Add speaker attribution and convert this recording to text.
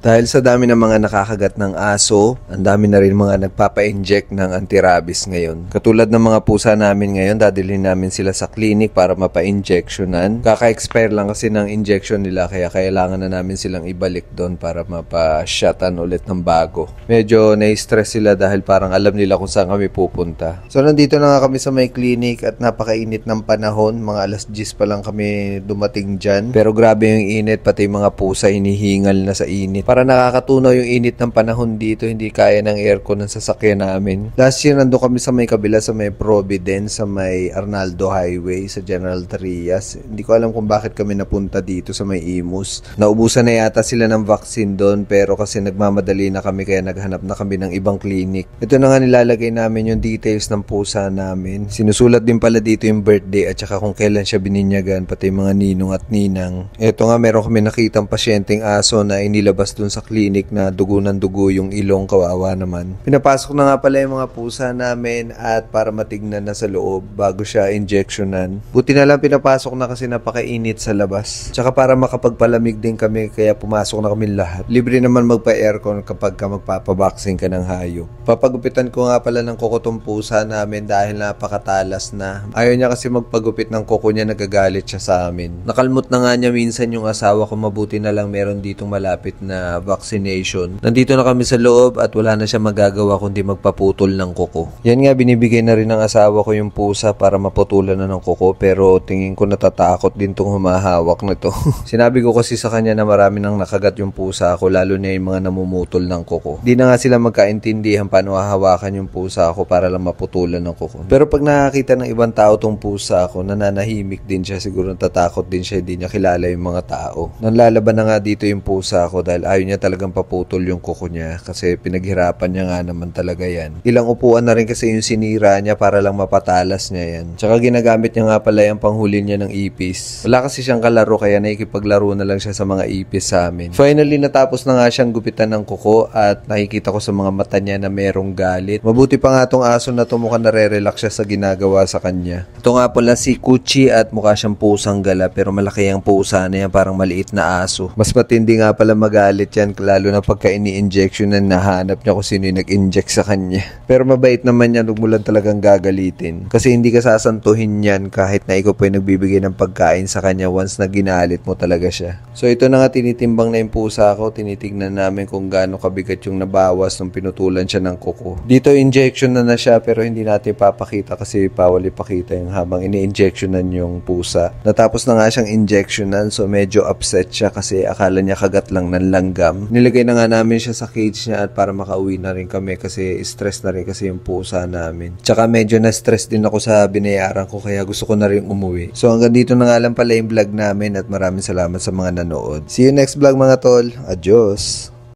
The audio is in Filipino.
Speaker 1: Dahil sa dami ng mga nakakagat ng aso, ang dami na rin mga nagpapa-inject ng anti-rabies ngayon. Katulad ng mga pusa namin ngayon, dadalhin namin sila sa clinic para mapa-injectionan. Kaka-expire lang kasi ng injection nila kaya kailangan na namin silang ibalik doon para mapa-shotan ulit ng bago. Medyo na-stress sila dahil parang alam nila kung saan kami pupunta. So nandito na nga kami sa may clinic at napakainit ng panahon. Mga alas 10 pa lang kami dumating dyan. Pero grabe yung init, pati mga pusa hinihingal na sa init. Para nakakatunaw yung init ng panahon dito, hindi kaya ng aircon ng sasakyan namin. Last year nandun kami sa may kabila, sa may Providence, sa may Arnaldo Highway, sa General Trias. Hindi ko alam kung bakit kami napunta dito sa may Imus. Naubusan na yata sila ng vaccine doon, pero kasi nagmamadali na kami kaya naghanap na kami ng ibang clinic. Ito na nga nilalagay namin yung details ng pusa namin. Sinusulat din pala dito yung birthday at saka kung kailan siya bininyagan, pati mga ninong at ninang. Ito nga, meron kami nakitang pasyenteng aso na inilabas dun sa clinic na dugo ng dugo yung ilong, kawawa naman. Pinapasok na nga pala yung mga pusa namin at para matignan na sa loob bago siya injectionan. Buti na lang pinapasok na kasi napakainit sa labas. Tsaka para makapagpalamig din kami kaya pumasok na kami lahat. Libre naman magpa-aircon kapag ka magpapaboxing ka ng hayop. Papagupitan ko nga pala ng kuko tong pusa namin dahil napakatalas na. Ayaw niya kasi magpagupit ng kuko niya, nagagalit siya sa amin. Nakalmot na nga niya minsan yung asawa ko, mabuti na lang meron ditong malapit na vaccination. Nandito na kami sa loob at wala na siya magagawa kundi magpaputol ng kuko. Yan nga, binibigay na rin ng asawa ko yung pusa para maputulan na ng kuko, pero tingin ko natatakot din tong humahawak na to. Sinabi ko kasi sa kanya na marami nang nakagat yung pusa ako, lalo na yung mga namumutol ng kuko. Di na nga sila magkaintindihan paano hahawakan yung pusa ako para lang maputulan ng kuko. Pero pag nakakita ng ibang tao tong pusa ako, nananahimik din siya, siguro natatakot din siya, hindi niya kilala yung mga tao. Nanlalaban na nga dito yung pusa ako dahil ayaw niya talagang paputol yung kuko niya kasi pinaghirapan niya nga naman talaga yan. Ilang upuan na rin kasi yung sinira niya para lang mapatalas niya yan. Tsaka ginagamit niya nga pala yung panghuli niya ng ipis. Wala kasi siyang kalaro kaya nakikipaglaro na lang siya sa mga ipis sa amin. Finally natapos na nga siyang gupitan ng kuko at nakikita ko sa mga mata niya na merong galit. Mabuti pa nga tong aso na to, mukhang nare-relax siya sa ginagawa sa kanya. Ito nga pala si Kuchi at mukha siyang pusang gala pero malaki ang pusa na yan, parang maliit na aso. Mas matindi nga pala magalit yan lalo na pagka ini-injection na nahanap niya kung sino yung nag-inject sa kanya. Pero mabait naman yan, huwag mo lang talagang gagalitin. Kasi hindi ka sasantuhin yan kahit na ikaw pa yung nagbibigay ng pagkain sa kanya once na ginalit mo talaga siya. So ito na nga, tinitimbang na yung pusa ko. Tinitignan namin kung gaano kabigat yung nabawas nung pinutulan siya ng kuko. Dito injection na siya pero hindi natin papakita kasi bawal ipakita yung habang ini-injectionan yung pusa. Natapos na nga siyang injectionan so medyo upset siya kasi akala niya kagat lang ng langgam. Nilagay na nga namin siya sa cage niya at para makauwi na rin kami kasi stress na rin kasi yung pusa namin. Tsaka medyo na-stress din ako sa binayaran ko kaya gusto ko na rin umuwi. So hanggang dito na nga lang pala yung vlog namin at maraming salamat sa mga nanood. See you next vlog mga tol. Adios!